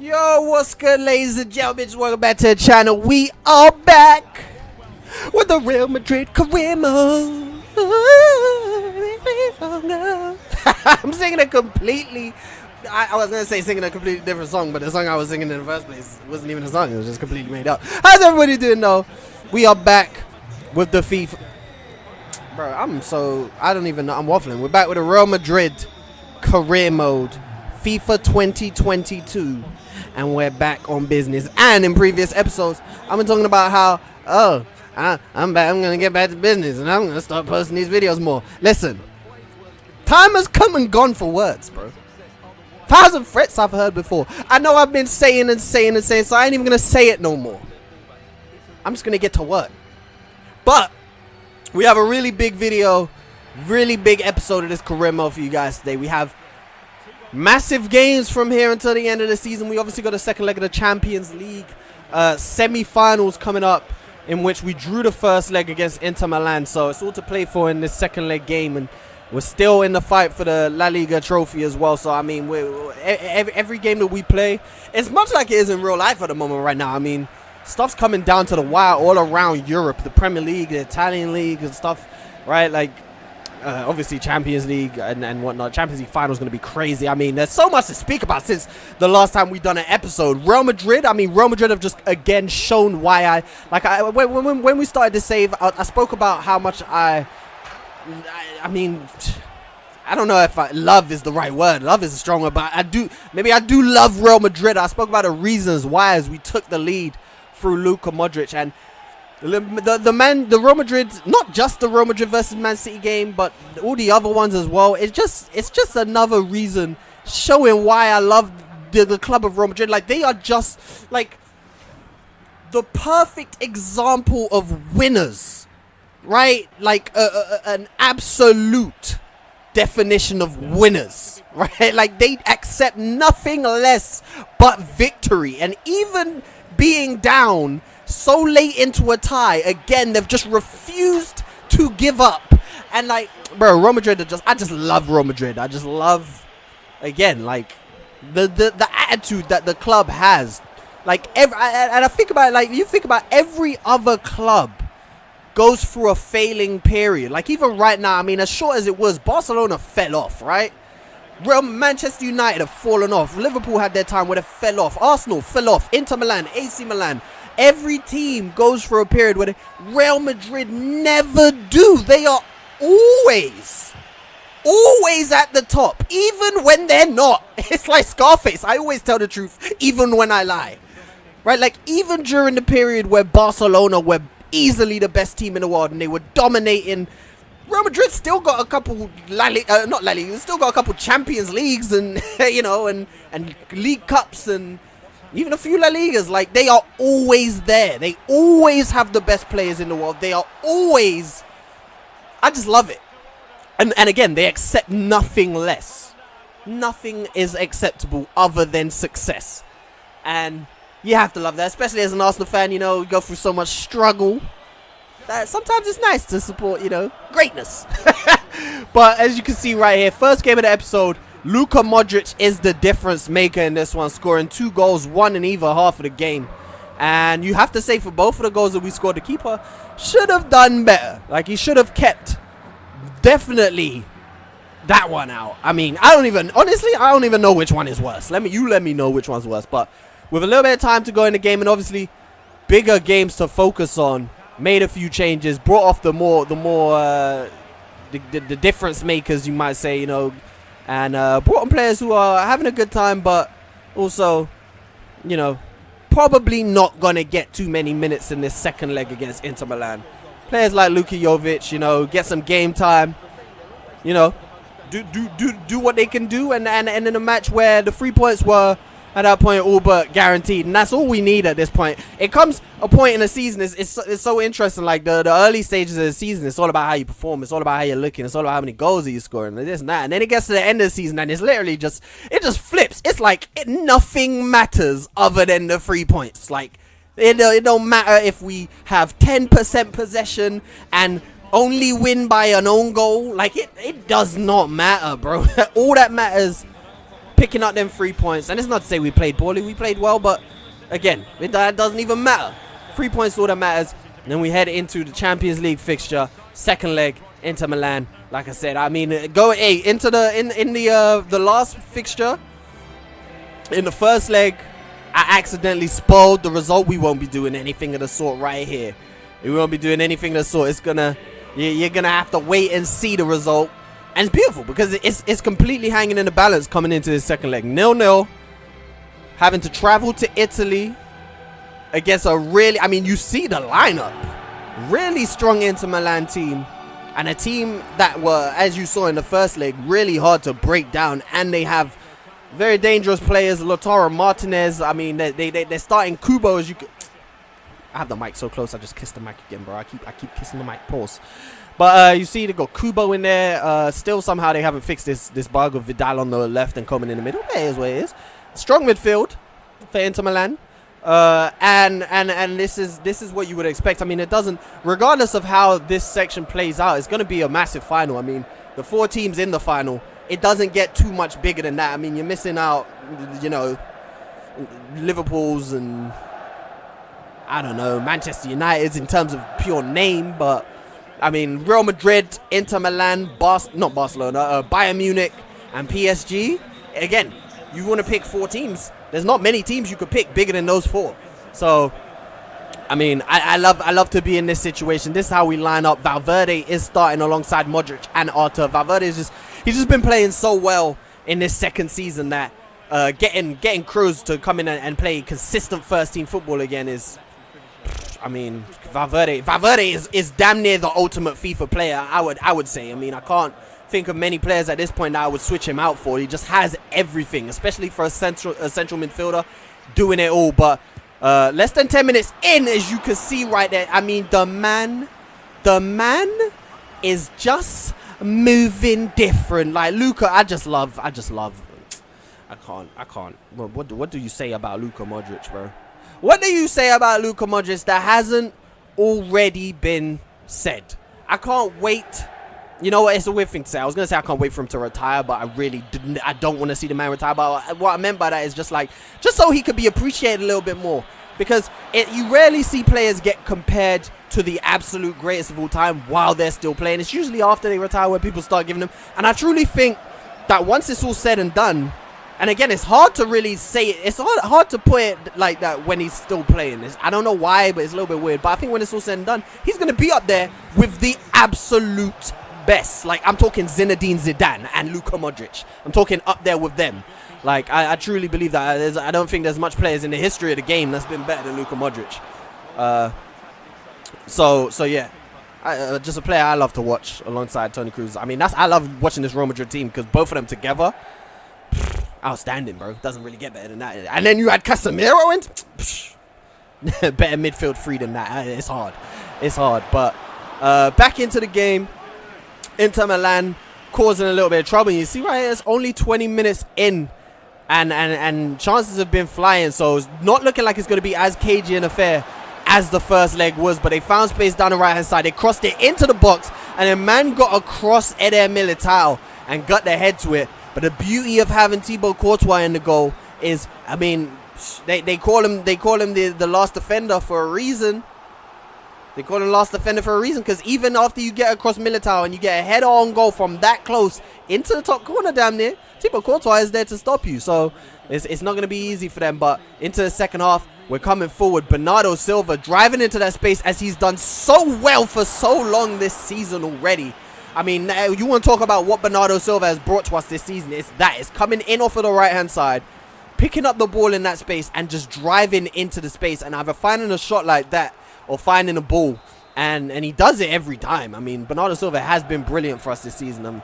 Yo, what's good, ladies and gentlemen? Welcome back to the channel. We are back with the Real Madrid career mode. I'm singing a completely... I was going to say singing a completely different song, but the song I was singing in the first place wasn't even a song. It was just completely made up. How's everybody doing, though? We are back with the FIFA... Bro, I don't even know. I'm waffling. We're back with the Real Madrid career mode. FIFA 2022. And we're back on business. And in previous episodes, I've been talking about how, I'm gonna get back to business and I'm gonna start posting these videos more. Listen, time has come and gone for words, bro. 1,000 threats I've heard before. I know I've been saying, so I ain't even gonna say it no more. I'm just gonna get to work. But we have a really big video, really big episode of this career mode for you guys today. We have massive games from here until the end of the season. We obviously got a second leg of the Champions League semi-finals coming up, in which we drew the first leg against Inter Milan. So it's all to play for in this second leg game, and we're still in the fight for the La Liga trophy as well. So I mean, every game that we play, it's much like it is in real life at the moment right now. I mean, stuff's coming down to the wire all around Europe, the Premier League, the Italian league and stuff, right? Like obviously Champions League and whatnot. Champions League final is going to be crazy. I mean, there's so much to speak about since the last time we done an episode. Real Madrid have just again shown why when we started this save, I spoke about how much I mean, I don't know if love is the right word. Love is a strong word, but I do love Real Madrid. I spoke about the reasons why as we took the lead through Luka Modric, and the Real Madrid, not just the Real Madrid versus Man City game, but all the other ones as well. It's just another reason showing why I love the club of Real Madrid. Like, they are just like the perfect example of winners, right? Like an absolute definition of winners, right? Like, they accept nothing less but victory, and even being down so late into a tie, again, they've just refused to give up. And like, bro, Real Madrid I just love Real Madrid. I just love, again, like the attitude that the club has. Like, and I think about it, like, you think about every other club goes through a failing period. Like, even right now, I mean, as short as it was, Barcelona fell off, right? Manchester United have fallen off. Liverpool had their time where they fell off. Arsenal fell off. Inter Milan, AC Milan. Every team goes for a period where Real Madrid never do. They are always at the top, even when they're not. It's like Scarface. I always tell the truth, even when I lie. Right? Like, even during the period where Barcelona were easily the best team in the world and they were dominating, Real Madrid still got a couple still got a couple Champions Leagues and you know, and League Cups and even a few La Ligas. Like, they are always there. They always have the best players in the world. They are always, I just love it. And again, they accept nothing less. Nothing is acceptable other than success. And you have to love that, especially as an Arsenal fan. You know, you go through so much struggle that sometimes it's nice to support, you know, greatness. But as you can see right here, first game of the episode, Luka Modric is the difference maker in this one, scoring 2 goals, 1 in either half of the game. And you have to say, for both of the goals that we scored, the keeper should have done better. Like, he should have kept definitely that one out. I mean, honestly, I don't even know which one is worse. You let me know which one's worse. But with a little bit of time to go in the game, and obviously bigger games to focus on, made a few changes, brought off the difference makers, you might say, you know, and brought on players who are having a good time, but also, you know, probably not gonna get too many minutes in this second leg against Inter Milan. Players like Luka Jovic, you know, get some game time, you know, do what they can do, and in a match where the 3 points were at that point all but guaranteed, and that's all we need at this point. It comes a point in the season, it's so interesting, like the early stages of the season, it's all about how you perform, it's all about how you're looking, it's all about how many goals are you scoring, and this and that, and then it gets to the end of the season and it's literally just flips. It's like nothing matters other than the 3 points. Like, it don't matter if we have 10% possession and only win by an own goal. Like, it does not matter, bro. All that matters picking up them 3 points. And it's not to say we played poorly. We played well, but again, that doesn't even matter. 3 points is all that matters. And then we head into the Champions League fixture, second leg, Inter Milan. Like I said, I mean, into the last fixture, in the first leg, I accidentally spoiled the result. We won't be doing anything of the sort right here. We won't be doing anything of the sort. You're gonna have to wait and see the result. And it's beautiful because it's completely hanging in the balance coming into this second leg. 0-0. Having to travel to Italy against a really, I mean, you see the lineup. Really strong Inter Milan team. And a team that were, as you saw in the first leg, really hard to break down. And they have very dangerous players. Lautaro Martinez. I mean, they're starting Kubo, as you could. I have the mic so close, I just kissed the mic again, bro. I keep kissing the mic. Pause. But you see, they got Kubo in there. Still, somehow they haven't fixed this bug of Vidal on the left and Coman in the middle. It is what it is. Strong midfield for Inter Milan. And this is what you would expect. I mean, it doesn't, regardless of how this section plays out, it's going to be a massive final. I mean, the 4 teams in the final, it doesn't get too much bigger than that. I mean, you're missing out, you know, Liverpool's and, I don't know, Manchester United's in terms of pure name. But, I mean, Real Madrid, Inter Milan, not Barcelona, Bayern Munich and PSG. Again, you want to pick 4 teams. There's not many teams you could pick bigger than those 4. So, I mean, I love to be in this situation. This is how we line up. Valverde is starting alongside Modric and Arthur. Valverde is he's just been playing so well in this second season that getting Kroos to come in and play consistent first-team football again is, I mean, Valverde is damn near the ultimate FIFA player, I would say. I mean, I can't think of many players at this point that I would switch him out for. He just has everything, especially for a central midfielder, doing it all. But less than 10 minutes in, as you can see right there, I mean, the man is just moving different. Like Luka, I can't. What do you say about Luka Modric, bro? What do you say about Luka Modric that hasn't already been said? I can't wait. You know what? It's a weird thing to say. I was going to say I can't wait for him to retire, but I don't want to see the man retire. But what I meant by that is just so he could be appreciated a little bit more. Because you rarely see players get compared to the absolute greatest of all time while they're still playing. It's usually after they retire where people start giving them. And I truly think that once it's all said and done, and again, it's hard to really say it. It's hard to put it like that when he's still playing. I don't know why, but it's a little bit weird. But I think when it's all said and done, he's going to be up there with the absolute best. Like, I'm talking Zinedine Zidane and Luka Modric. I'm talking up there with them. Like, I truly believe that. I don't think there's much players in the history of the game that's been better than Luka Modric. So yeah. Just a player I love to watch alongside Toni Kroos. I mean, I love watching this Real Madrid team because both of them together, outstanding, bro. Doesn't really get better than that. And then you had Casemiro in. Better midfield 3 than that. It's hard. But back into the game. Inter Milan causing a little bit of trouble. You see right here, it's only 20 minutes in. And chances have been flying. So it's not looking like it's going to be as cagey an affair as the first leg was. But they found space down the right-hand side. They crossed it into the box. And a man got across Eder Militao and got their head to it. But the beauty of having Thibaut Courtois in the goal is, I mean, they call him the last defender for a reason. They call him last defender for a reason, because even after you get across Militao and you get a head-on goal from that close into the top corner damn near, Thibaut Courtois is there to stop you. So it's not going to be easy for them. But into the second half, we're coming forward. Bernardo Silva driving into that space as he's done so well for so long this season already. I mean, you want to talk about what Bernardo Silva has brought to us this season. It's coming in off of the right-hand side, picking up the ball in that space and just driving into the space and either finding a shot like that or finding a ball. And he does it every time. I mean, Bernardo Silva has been brilliant for us this season. I'm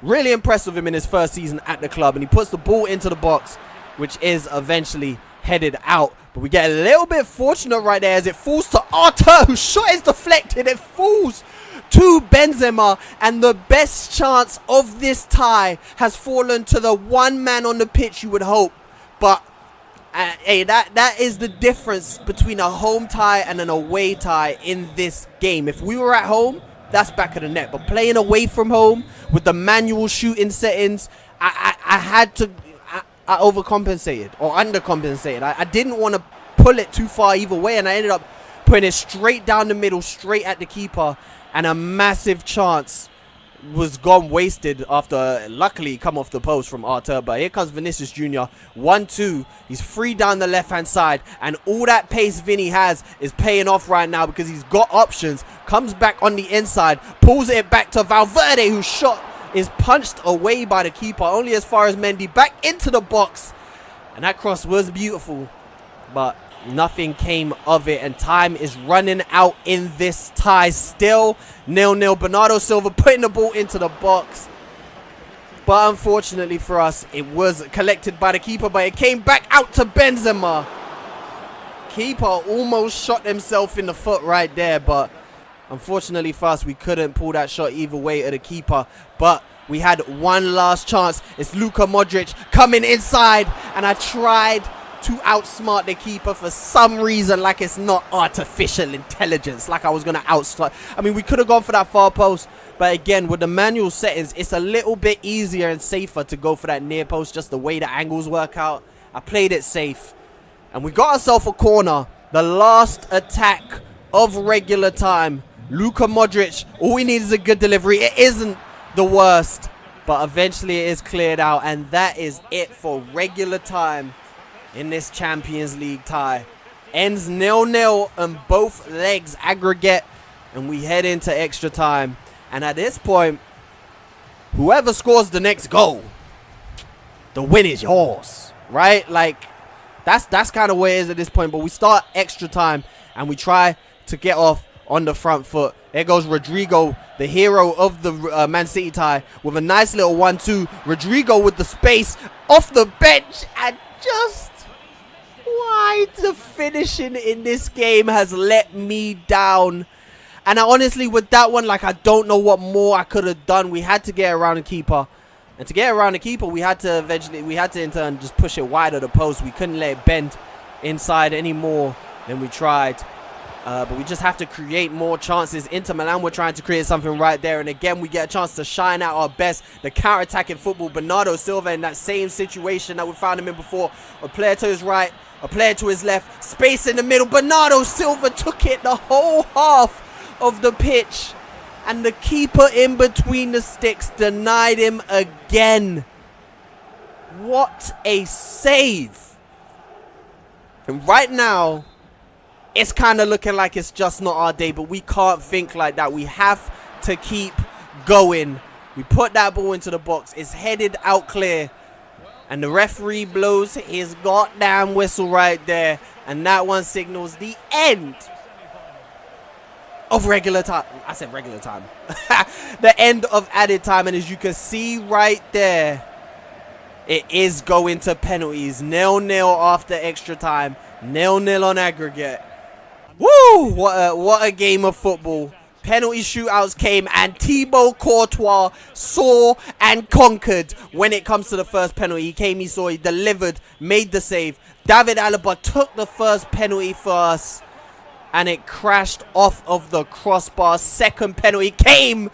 really impressed with him in his first season at the club. And he puts the ball into the box, which is eventually headed out. But we get a little bit fortunate right there as it falls to Arthur, whose shot is deflected. It falls to Benzema, and the best chance of this tie has fallen to the one man on the pitch, you would hope. But hey, that is the difference between a home tie and an away tie in this game. If we were at home, that's back of the net. But playing away from home with the manual shooting settings, I I overcompensated or undercompensated. I didn't want to pull it too far either way, and I ended up putting it straight down the middle, straight at the keeper, and a massive chance was gone wasted after luckily come off the post from Arthur. But here comes Vinicius Jr. 1-2. He's free down the left hand side, and all that pace Vinny has is paying off right now because he's got options. Comes back on the inside, pulls it back to Valverde, whose shot is punched away by the keeper only as far as Mendy, back into the box, and that cross was beautiful, but nothing came of it, and time is running out in this tie. Still 0-0. Bernardo Silva putting the ball into the box, but unfortunately for us, it was collected by the keeper, but it came back out to Benzema. Keeper almost shot himself in the foot right there, but unfortunately for us, we couldn't pull that shot either way at the keeper. But we had one last chance. It's Luka Modric coming inside, and I tried to outsmart the keeper for some reason, like it's not artificial intelligence, like I was going to outsmart. I mean, we could have gone for that far post, but again, with the manual settings, it's a little bit easier and safer to go for that near post, just the way the angles work out. I played it safe, and we got ourselves a corner. The last attack of regular time. Luka Modric, all we need is a good delivery. It isn't the worst, but eventually it is cleared out, and that is it for regular time in this Champions League tie. Ends 0-0 on both legs aggregate, and we head into extra time. And at this point, whoever scores the next goal, the win is yours, right? Like, that's kind of where it is at this point. But we start extra time, and we try to get off on the front foot. There goes Rodrigo, the hero of the Man City tie, with a nice little 1-2. Rodrigo with the space off the bench, and just why the finishing in this game has let me down. And I honestly, with that one, like, I don't know what more I could have done. We had to get around the keeper, and to get around the keeper, we had to in turn just push it wide of the post. We couldn't let it bend inside any more than we tried. But we just have to create more chances. Inter Milan were trying to create something right there, and again we get a chance to shine out our best. The counter-attacking football. Bernardo Silva in that same situation that we found him in before. A player to his right, a player to his left, space in the middle. Bernardo Silva took it the whole half of the pitch, and the keeper in between the sticks denied him again. What a save. And right now, it's kind of looking like it's just not our day, but we can't think like that. We have to keep going. We put that ball into the box. It's headed out clear, and the referee blows his goddamn whistle right there, and that one signals the end of regular time. I said regular time. The end of added time, and as you can see right there, it is going to penalties. 0-0 after extra time. 0-0 on aggregate. Woo! What a game of football. Penalty shootouts came, and Thibaut Courtois saw and conquered when it comes to the first penalty. He came, he saw, he delivered, made the save. David Alaba took the first penalty for us, and it crashed off of the crossbar. Second penalty came,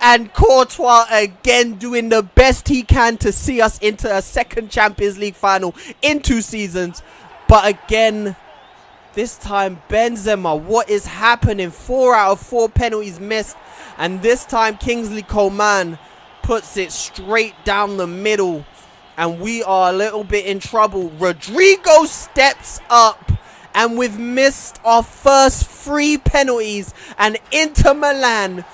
and Courtois again doing the best he can to see us into a second Champions League final in 2 seasons. But again, this time Benzema, what is happening? 4 out of 4 penalties missed, and this time Kingsley Coman puts it straight down the middle, and we are a little bit in trouble. Rodrigo steps up, and we've missed our first 3 penalties, and Inter Milan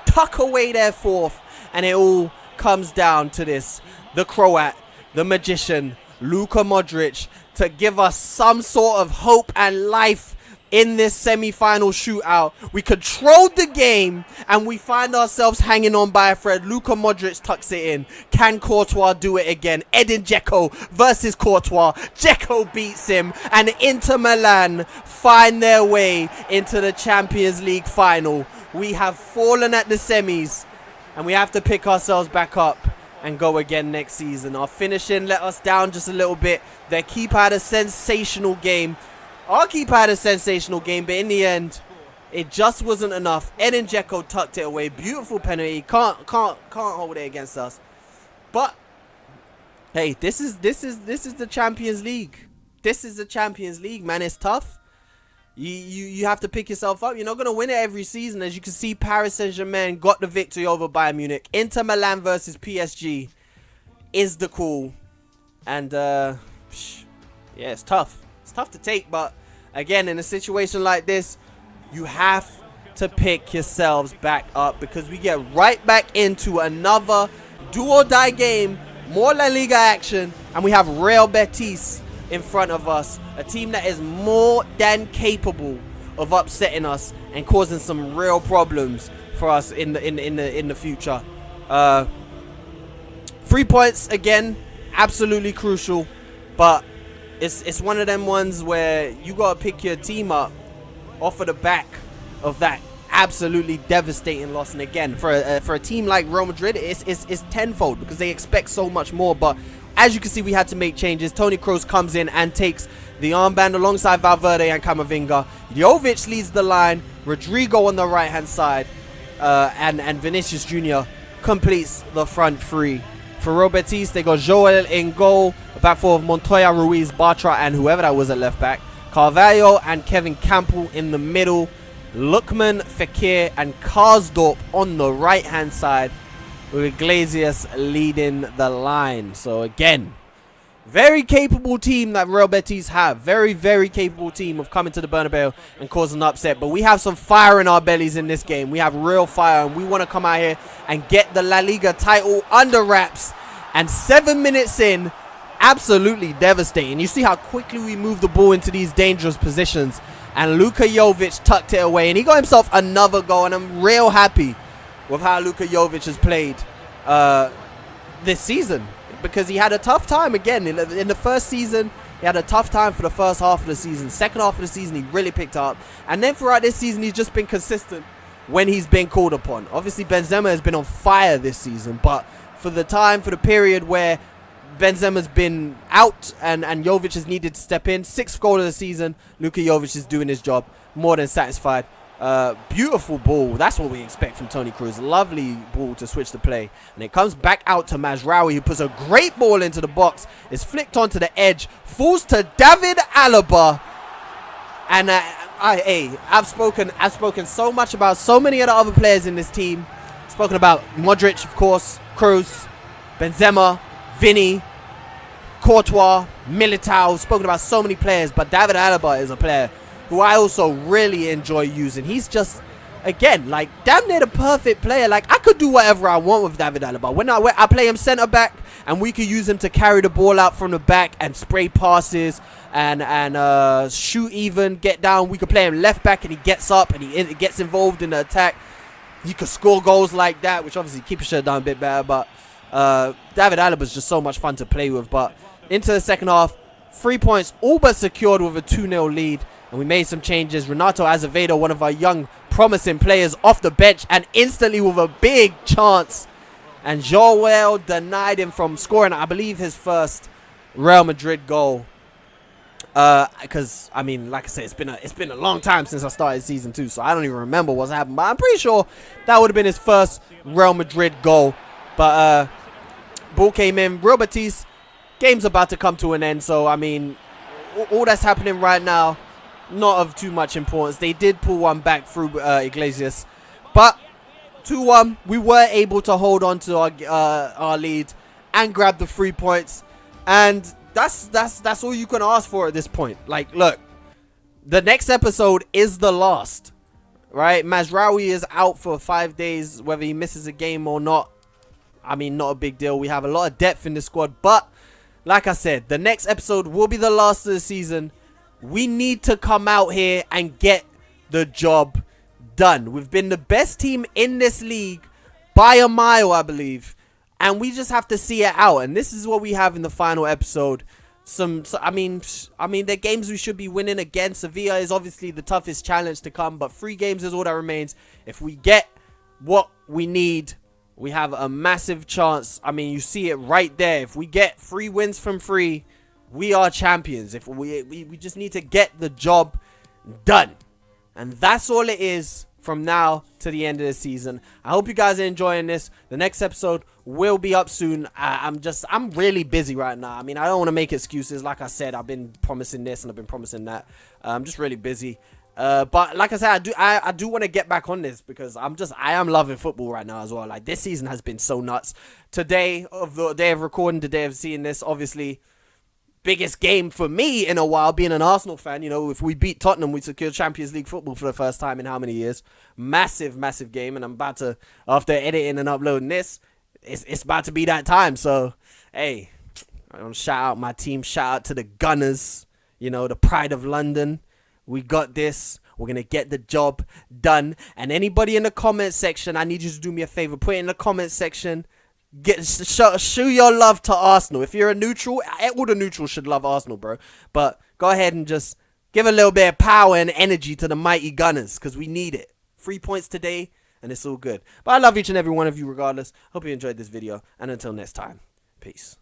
tuck away their 4th, and it all comes down to this. The Croat, the magician, Luka Modric, to give us some sort of hope and life in this semi-final shootout. We controlled the game, and we find ourselves hanging on by a thread. Luka Modric tucks it in. Can Courtois do it again? Edin Dzeko versus Courtois. Dzeko beats him, and Inter Milan find their way into the Champions League final. We have fallen at the semis, and we have to pick ourselves back up and go again next season. Our finishing let us down just a little bit. Their keeper had a sensational game. Our keeper had a sensational game, but in the end, it just wasn't enough. Edin Dzeko tucked it away. Beautiful penalty. Can't hold it against us. But Hey, this is the Champions League. This is the Champions League, man. It's tough. You have to pick yourself up. You're not going to win it every season. As you can see, Paris Saint-Germain got the victory over Bayern Munich. Inter Milan versus PSG is the call. And, yeah, it's tough. It's tough to take. But, again, in a situation like this, you have to pick yourselves back up. Because we get right back into another do-or-die game. More La Liga action. And we have Real Betis in front of us, a team that is more than capable of upsetting us and causing some real problems for us in the future. 3 points again, absolutely crucial, but it's one of them ones where you gotta pick your team up off of the back of that absolutely devastating loss. And again, for a team like Real Madrid, it's tenfold because they expect so much more. But as you can see, we had to make changes. Toni Kroos comes in and takes the armband alongside Valverde and Camavinga. Jovic leads the line. Rodrigo on the right-hand side. And Vinicius Jr. completes the front three. For Real Betis, they got Joel in goal. A back four of Montoya, Ruiz, Bartra, and whoever that was at left back. Carvalho and Kevin Campbell in the middle. Lookman, Fekir, and Karsdorp on the right-hand side, with Iglesias leading the line. So again, very capable team that Real Betis have. Very, very capable team of coming to the Bernabeu and causing an upset. But we have some fire in our bellies in this game. We have real fire, and we want to come out here and get the La Liga title under wraps. And 7 minutes in, absolutely devastating. You see how quickly we move the ball into these dangerous positions. And Luka Jovic tucked it away, and he got himself another goal. And I'm real happy with how Luka Jovic has played this season, because he had a tough time again in the first season. He had a tough time for the first half of the season. Second half of the season, he really picked up, and then throughout this season, he's just been consistent when he's been called upon. Obviously, Benzema has been on fire this season, but for the period where Benzema's been out and Jovic has needed to step in, 6th goal of the season, Luka Jovic is doing his job, more than satisfied. Beautiful ball. That's what we expect from Toni Kroos. Lovely ball to switch the play, and it comes back out to Mazraoui, who puts a great ball into the box. It's flicked onto the edge, falls to David Alaba. And I've spoken so much about so many of the other players in this team. Spoken about Modric, of course, Kroos, Benzema, Vinny, Courtois, Militao. Spoken about so many players, but David Alaba is a player who I also really enjoy using. He's just, again, like, damn near the perfect player. Like, I could do whatever I want with David Alaba. When I play him centre back, and we could use him to carry the ball out from the back and spray passes and shoot, even get down. We could play him left back, and he gets up and he gets involved in the attack. He could score goals like that, which obviously keeper should have done a bit better. But David Alaba is just so much fun to play with. But into the second half, 3 points all but secured with a 2-0 lead. And we made some changes. Renato Azevedo, one of our young promising players, off the bench and instantly with a big chance. And Joel denied him from scoring, I believe, his first Real Madrid goal. Because, I mean, like I said, it's been a long time since I started season 2, so I don't even remember what's happened. But I'm pretty sure that would have been his first Real Madrid goal. But ball came in. Real Betis, game's about to come to an end. So, I mean, all that's happening right now, not of too much importance. They did pull one back through Iglesias, but 2-1, we were able to hold on to our lead and grab the 3 points, and that's all you can ask for at this point. Like, look, the next episode is the last, right? Mazraoui is out for 5 days, whether he misses a game or not. I mean, not a big deal. We have a lot of depth in the squad, but like I said, the next episode will be the last of the season. We need to come out here and get the job done. We've been the best team in this league by a mile, I believe, and we just have to see it out. And this is what we have in the final episode. I mean, the games we should be winning again. Sevilla is obviously the toughest challenge to come, but 3 games is all that remains. If we get what we need, we have a massive chance. I mean, you see it right there. If we get 3 wins from 3, we are champions. If we just need to get the job done. And that's all it is from now to the end of the season. I hope you guys are enjoying this. The next episode will be up soon. I'm really busy right now. I mean, I don't want to make excuses. Like I said, I've been promising this and I've been promising that. I'm just really busy. But like I said, I do want to get back on this because I am loving football right now as well. Like, this season has been so nuts. Today, of the day of recording, the day of seeing this, obviously biggest game for me in a while, being an Arsenal fan. You know, if we beat Tottenham, we secured Champions League football for the first time in how many years? Massive game. And I'm about to, after editing and uploading this, it's about to be that time. So, hey, I want to shout out my team. Shout out to the Gunners, you know, the pride of London. We got this. We're going to get the job done. And anybody in the comment section, I need you to do me a favor. Put it in the comment section. Show your love to Arsenal. If you're a neutral, all the neutrals should love Arsenal, bro. But go ahead and just give a little bit of power and energy to the mighty Gunners, because we need it. 3 points today, and it's all good. But I love each and every one of you regardless. Hope you enjoyed this video, and until next time, peace.